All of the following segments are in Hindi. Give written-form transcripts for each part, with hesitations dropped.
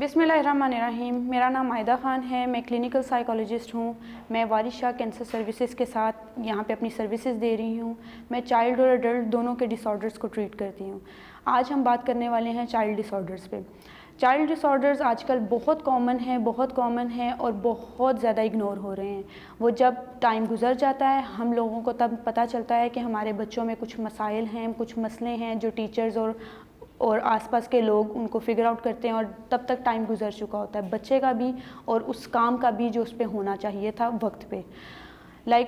बिस्मिल्लाहिर्रहमानिर्रहीम। मेरा नाम आयदा ख़ान है। मैं क्लिनिकल साइकोलॉजिस्ट हूँ। मैं वारिस शाह कैंसर सर्विसेज के साथ यहाँ पे अपनी सर्विसेज दे रही हूँ। मैं चाइल्ड और एडल्ट दोनों के डिसऑर्डर्स को ट्रीट करती हूँ। आज हम बात करने वाले हैं चाइल्ड डिसऑर्डर्स पे। चाइल्ड डिसऑर्डर्स आजकल बहुत कॉमन है और बहुत ज़्यादा इग्नोर हो रहे हैं। वो जब टाइम गुजर जाता है हम लोगों को तब पता चलता है कि हमारे बच्चों में कुछ मसाइल हैं, कुछ मसले हैं जो टीचर्स और आसपास के लोग उनको फिगर आउट करते हैं, और तब तक टाइम गुजर चुका होता है बच्चे का भी और उस काम का भी जो उस पर होना चाहिए था वक्त पे।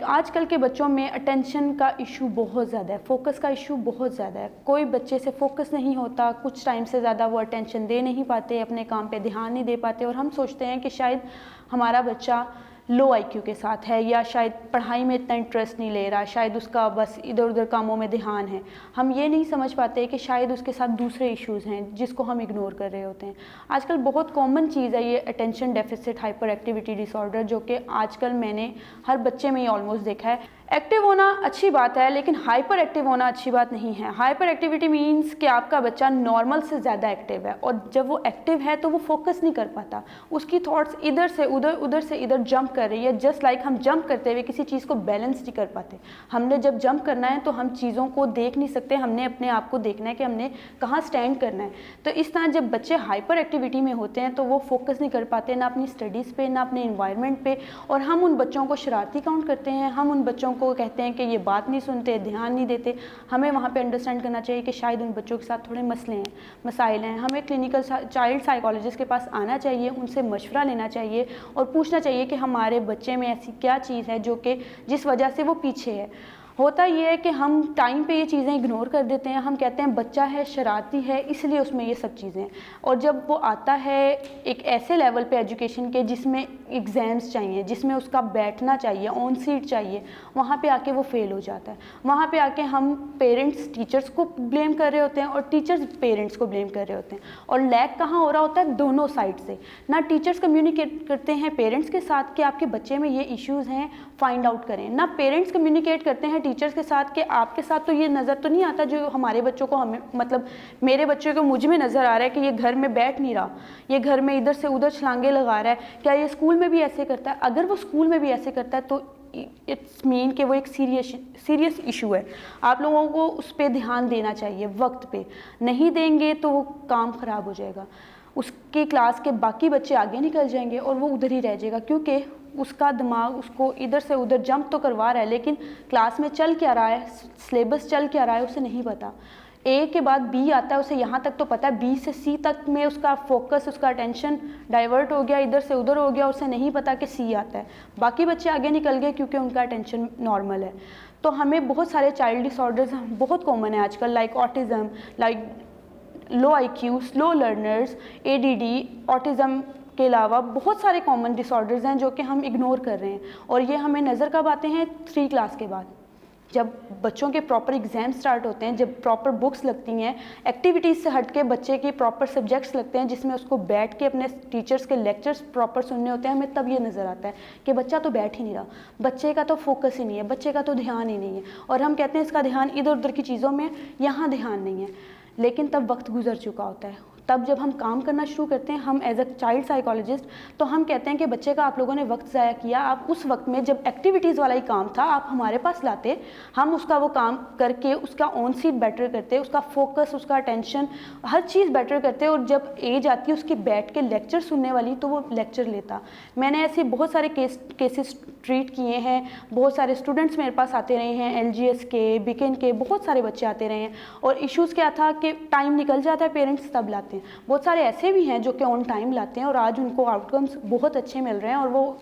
आजकल के बच्चों में अटेंशन का इशू बहुत ज़्यादा है, फोकस का इशू बहुत ज़्यादा है। कोई बच्चे से फोकस नहीं होता, कुछ टाइम से ज़्यादा वो अटेंशन दे नहीं पाते, अपने काम पे ध्यान नहीं दे पाते, और हम सोचते हैं कि शायद हमारा बच्चा लो आईक्यू के साथ है या शायद पढ़ाई में इतना इंटरेस्ट नहीं ले रहा, शायद उसका बस इधर उधर कामों में ध्यान है। हम ये नहीं समझ पाते कि शायद उसके साथ दूसरे इश्यूज़ हैं जिसको हम इग्नोर कर रहे होते हैं। आजकल बहुत कॉमन चीज़ है ये attention deficit hyper activity disorder, जो कि आजकल मैंने हर बच्चे में ही ऑलमोस्ट देखा है। एक्टिव होना अच्छी बात है लेकिन हाइपर एक्टिव होना अच्छी बात नहीं है। हाइपर एक्टिविटी मीन्स कि आपका बच्चा नॉर्मल से ज़्यादा एक्टिव है, और जब वो एक्टिव है तो वो फोकस नहीं कर पाता, उसकी थॉट्स इधर से उधर उधर से इधर जंप कर रही है। जस्ट लाइक हम जंप करते हुए किसी चीज़ को बैलेंस नहीं कर पाते। हमने जब जंप करना है तो हम चीज़ों को देख नहीं सकते, हमने अपने आप को देखना है कि हमने कहाँ स्टैंड करना है। तो इस तरह जब बच्चे हाइपर एक्टिविटी में होते हैं तो वो फोकस नहीं कर पाते, ना अपनी स्टडीज़ पे ना अपने इन्वायरमेंट पे, और हम उन बच्चों को शरारती काउंट करते हैं। हम उन बच्चों को कहते हैं कि ये बात नहीं सुनते, ध्यान नहीं देते। हमें वहाँ पे अंडरस्टैंड करना चाहिए कि शायद उन बच्चों के साथ थोड़े मसले हैं, मसाइल हैं। हमें क्लिनिकल चाइल्ड साइकोलॉजिस्ट के पास आना चाहिए, उनसे मशवरा लेना चाहिए और पूछना चाहिए कि हमारे बच्चे में ऐसी क्या चीज़ है जो कि जिस वजह से वो पीछे है। होता ये है कि हम टाइम पे ये चीज़ें इग्नोर कर देते हैं। हम कहते हैं बच्चा है, शरारती है, इसलिए उसमें ये सब चीज़ें, और जब वो आता है एक ऐसे लेवल पे एजुकेशन के जिसमें एग्ज़ाम्स चाहिए, जिसमें उसका बैठना चाहिए, ऑन सीट चाहिए, वहाँ पे आके वो फेल हो जाता है। वहाँ पे आके हम पेरेंट्स टीचर्स को ब्लेम कर रहे होते हैं और टीचर्स पेरेंट्स को ब्लेम कर रहे होते हैं, और लैग कहाँ हो रहा होता है? दोनों साइड से। ना टीचर्स कम्युनिकेट करते हैं पेरेंट्स के साथ कि आपके बच्चे में ये इश्यूज़ हैं, फाइंड आउट करें, ना पेरेंट्स कम्युनिकेट करते हैं टीचर्स के साथ कि आपके साथ तो ये नज़र तो नहीं आता जो हमारे बच्चों को हमें, मतलब मेरे बच्चे को मुझ में नज़र आ रहा है कि ये घर में बैठ नहीं रहा, ये घर में इधर से उधर छलांगे लगा रहा है, क्या ये स्कूल में भी ऐसे करता है? अगर वो स्कूल में भी ऐसे करता है तो इट्स मीन कि वो एक सीरियस इशू है। आप लोगों को उस पर ध्यान देना चाहिए वक्त पे। नहीं देंगे तो वो काम ख़राब हो जाएगा, उसकी क्लास के बाकी बच्चे आगे निकल जाएंगे और वो उधर ही रह जाएगा, क्योंकि उसका दिमाग उसको इधर से उधर जंप तो करवा रहा है लेकिन क्लास में चल क्या रहा है, सिलेबस चल क्या रहा है, उसे नहीं पता। ए के बाद बी आता है, उसे यहाँ तक तो पता है, बी से सी तक में उसका फोकस, उसका अटेंशन डाइवर्ट हो गया, इधर से उधर हो गया, उसे नहीं पता कि सी आता है। बाकी बच्चे आगे निकल गए क्योंकि उनका अटेंशन नॉर्मल है। तो हमें बहुत सारे चाइल्ड डिसऑर्डर्स बहुत कॉमन है आजकल, like autism, like low IQ, slow learners, ADD, autism के अलावा बहुत सारे कॉमन डिसऑर्डर्स हैं जो कि हम इग्नोर कर रहे हैं, और ये हमें नज़र कब आते हैं? 3 क्लास के बाद, जब बच्चों के प्रॉपर एग्ज़ाम स्टार्ट होते हैं, जब प्रॉपर बुक्स लगती हैं, एक्टिविटीज़ से हट के बच्चे के प्रॉपर सब्जेक्ट्स लगते हैं जिसमें उसको बैठ के अपने टीचर्स के लेक्चर्स प्रॉपर सुनने होते हैं, हमें तब ये नज़र आता है कि बच्चा तो बैठ ही नहीं रहा, बच्चे का तो फोकस ही नहीं है, बच्चे का तो ध्यान ही नहीं है, और हम कहते हैं इसका ध्यान इधर उधर की चीज़ों में, यहाँ ध्यान नहीं है। लेकिन तब वक्त गुजर चुका होता है। तब जब हम काम करना शुरू करते हैं, हम एज अ चाइल्ड साइकोलॉजिस्ट, तो हम कहते हैं कि बच्चे का आप लोगों ने वक्त ज़ाया किया। आप उस वक्त में जब एक्टिविटीज़ वाला ही काम था आप हमारे पास लाते, हम उसका वो काम करके उसका ऑन सीट बेटर करते, उसका फोकस, उसका अटेंशन, हर चीज़ बेटर करते, और जब एज आती है उसकी बैठ के लेक्चर सुनने वाली तो वो लेक्चर लेता। मैंने ऐसे बहुत सारे केसेस ट्रीट किए हैं, बहुत सारे स्टूडेंट्स मेरे पास आते रहे हैं, LGS के, बिकेन के, बहुत सारे बच्चे आते रहे हैं, और इश्यूज़ क्या था कि टाइम निकल जाता है, पेरेंट्स तब लाते हैं। बहुत सारे ऐसे भी हैं जो कि ऑन टाइम लाते हैं और आज उनको आउटकम्स बहुत अच्छे मिल रहे हैं, और वो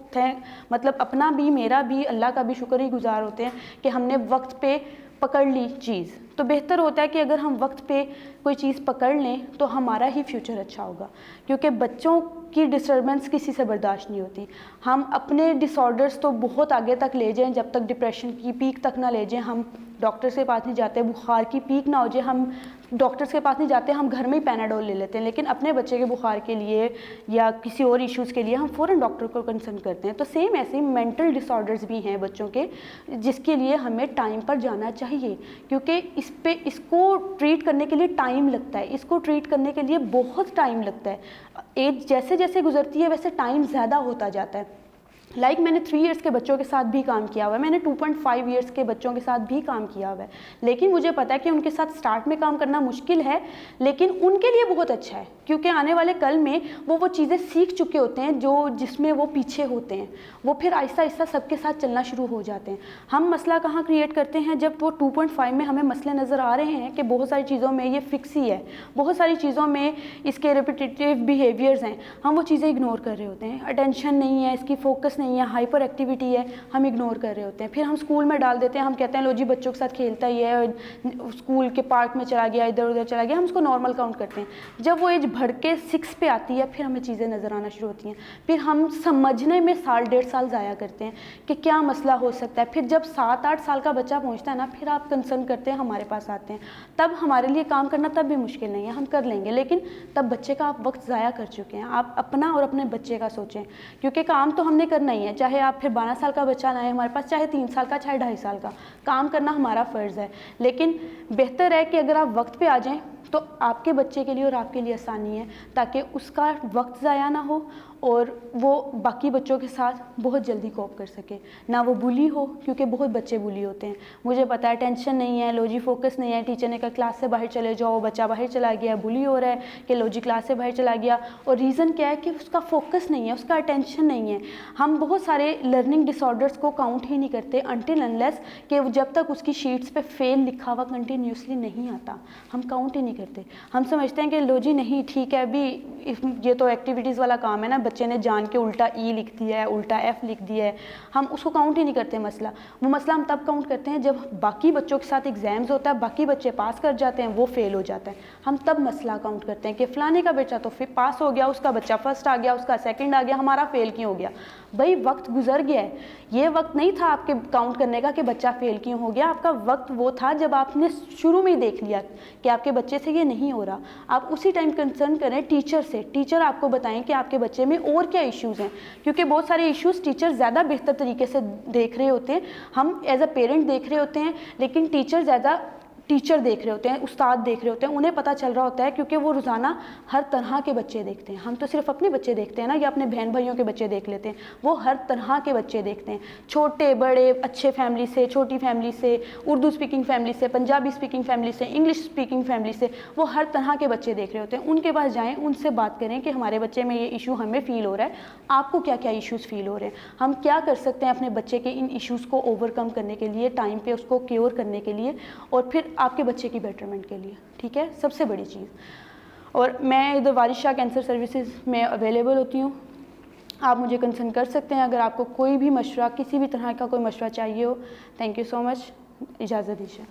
मतलब अपना भी, मेरा भी, अल्लाह का भी शुक्र ही गुजार होते हैं कि हमने वक्त पे पकड़ ली चीज़। तो बेहतर होता है कि अगर हम वक्त पे कोई चीज़ पकड़ लें तो हमारा ही फ्यूचर अच्छा होगा, क्योंकि बच्चों की डिस्टर्बेंस किसी से बर्दाश्त नहीं होती। हम अपने डिसऑर्डर्स तो बहुत आगे तक ले जाएं, जब तक डिप्रेशन की पीक तक ना ले जाएं, हम डॉक्टर्स के पास नहीं जाते, बुखार की पीक ना हो जाए, हम डॉक्टर्स के पास नहीं जाते, हम घर में ही पैनाडोल ले लेते हैं। लेकिन अपने बच्चे के बुखार के लिए या किसी और इश्यूज़ के लिए हम फ़ौरन डॉक्टर को कंसल्ट करते हैं। तो सेम ऐसे ही मेंटल डिसऑर्डर्स भी हैं बच्चों के, जिसके लिए हमें टाइम पर जाना चाहिए, क्योंकि इसको ट्रीट करने के लिए टाइम लगता है, इसको ट्रीट करने के लिए बहुत टाइम लगता है। एज जैसे जैसे गुजरती है वैसे टाइम ज़्यादा होता जाता है। मैंने 3 इयर्स के बच्चों के साथ भी काम किया हुआ है, मैंने 2.5 इयर्स के बच्चों के साथ भी काम किया हुआ है, लेकिन मुझे पता है कि उनके साथ स्टार्ट में काम करना मुश्किल है, लेकिन उनके लिए बहुत अच्छा है, क्योंकि आने वाले कल में वो चीज़ें सीख चुके होते हैं जिसमें वो पीछे होते हैं, वो फिर आहिस्ता आहिस्ता सबके साथ चलना शुरू हो जाते हैं। हम मसला कहाँ क्रिएट करते हैं, जब वो 2.5 में हमें मसले नज़र आ रहे हैं कि बहुत सारी चीज़ों में ये फिक्स ही है, बहुत सारी चीज़ों में इसके रिपीटेटिव बिहेवियर्स हैं, हम वो चीज़ें इग्नोर कर रहे होते हैं। अटेंशन नहीं है, इसकी फोकस नहीं है, हाइपर एक्टिविटी है, हम इग्नोर कर रहे होते हैं। फिर हम स्कूल में डाल देते हैं, हम कहते हैं लो जी बच्चों के साथ खेलता ही है, स्कूल के पार्क में चला गया, इधर उधर चला गया, हम उसको नॉर्मल काउंट करते हैं। जब वो एज बढ़ के 6 पे आती है फिर हमें चीज़ें नज़र आना शुरू होती हैं, फिर हम समझने में 1.5 साल ज़ाया करते हैं कि क्या मसला हो सकता है। फिर जब 7-8 साल का बच्चा पहुँचता है ना, फिर आप कंसर्न करते हैं, हमारे पास आते हैं, तब हमारे लिए काम करना तब भी मुश्किल नहीं है, हम कर लेंगे, लेकिन तब बच्चे का आप वक्त ज़ाया कर चुके हैं। आप अपना और अपने बच्चे का सोचें, क्योंकि काम तो हमने करना ही है, चाहे आप फिर 12 साल का बच्चा लाएं हमारे पास, चाहे 3 साल का, चाहे 2.5 साल का, काम करना हमारा फ़र्ज़ है। लेकिन बेहतर है कि अगर आप वक्त पे आ जाएं तो आपके बच्चे के लिए और आपके लिए आसानी है, ताकि उसका वक्त ज़ाया ना हो और वो बाकी बच्चों के साथ बहुत जल्दी कोप कर सके, ना वो बुली हो, क्योंकि बहुत बच्चे बुली होते हैं। मुझे पता है टेंशन नहीं है, लो जी फोकस नहीं है, टीचर ने कहा क्लास से बाहर चले जाओ, बच्चा बाहर चला गया, बुली हो रहा है कि लो जी क्लास से बाहर चला गया, और रीज़न क्या है कि उसका फोकस नहीं है, उसका अटेंशन नहीं है। हम बहुत सारे लर्निंग डिसऑर्डर्स को काउंट ही नहीं करते अनटिल अनलेस कि जब तक उसकी शीट्स पे फेल लिखा हुआ कंटिन्यूसली नहीं आता, हम काउंट ही नहीं करते। हम समझते हैं कि लो जी नहीं ठीक है, अभी ये तो एक्टिविटीज़ वाला काम है ना, बच्चे ने जान के उल्टा ई लिख दिया है, उल्टा एफ लिख दिया है, हम उसको काउंट ही नहीं करते मसला। वो मसला हम तब काउंट करते हैं जब बाकी बच्चों के साथ एग्जाम्स होता है, बाकी बच्चे पास कर जाते हैं, वो फेल हो जाता है, हम तब मसला काउंट करते हैं कि फ़लाने का बच्चा तो फिर पास हो गया, उसका बच्चा फर्स्ट आ गया, उसका सेकंड आ गया, हमारा फेल क्यों हो गया। भाई वक्त गुजर गया है, ये वक्त नहीं था आपके काउंट करने का कि बच्चा फेल क्यों हो गया। आपका वक्त वो था जब आपने शुरू में ही देख लिया कि आपके बच्चे से ये नहीं हो रहा। आप उसी टाइम कंसर्न करें टीचर से, टीचर आपको बताएं कि आपके बच्चे में और क्या इश्यूज़ हैं, क्योंकि बहुत सारे इश्यूज़ टीचर ज़्यादा बेहतर तरीके से देख रहे होते हैं, हम एज अ पेरेंट देख रहे होते हैं, लेकिन टीचर ज़्यादा टीचर देख रहे होते हैं, उस्ताद देख रहे होते हैं, उन्हें पता चल रहा होता है, क्योंकि वो रोज़ाना हर तरह के बच्चे देखते हैं। हम तो सिर्फ अपने बच्चे देखते हैं ना, या अपने बहन भाइयों के बच्चे देख लेते हैं, वो हर तरह के बच्चे देखते हैं, छोटे बड़े, अच्छे फैमिली से, छोटी फैमिली से, उर्दू स्पीकिंग फैमिली से, पंजाबी स्पीकिंग फैमिली से, इंग्लिश स्पीकिंग फैमिली से, वो हर तरह के बच्चे देख रहे होते हैं। उनके पास जाएँ, उनसे बात करें कि हमारे बच्चे में ये इशू हमें फ़ील हो रहा है, आपको क्या क्या इशूज़ फ़ील हो रहे हैं, हम क्या कर सकते हैं अपने बच्चे के इन इशूज़ को ओवरकम करने के लिए, टाइम पे उसको क्योर करने के लिए, और फिर आपके बच्चे की बेटरमेंट के लिए। ठीक है, सबसे बड़ी चीज़। और मैं इधर वारिस शाह कैंसर सर्विसेज में अवेलेबल होती हूँ, आप मुझे कंसर्न कर सकते हैं अगर आपको कोई भी मशवरा, किसी भी तरह का कोई मशवरा चाहिए हो। थैंक यू सो मच, इजाज़त दीजिए।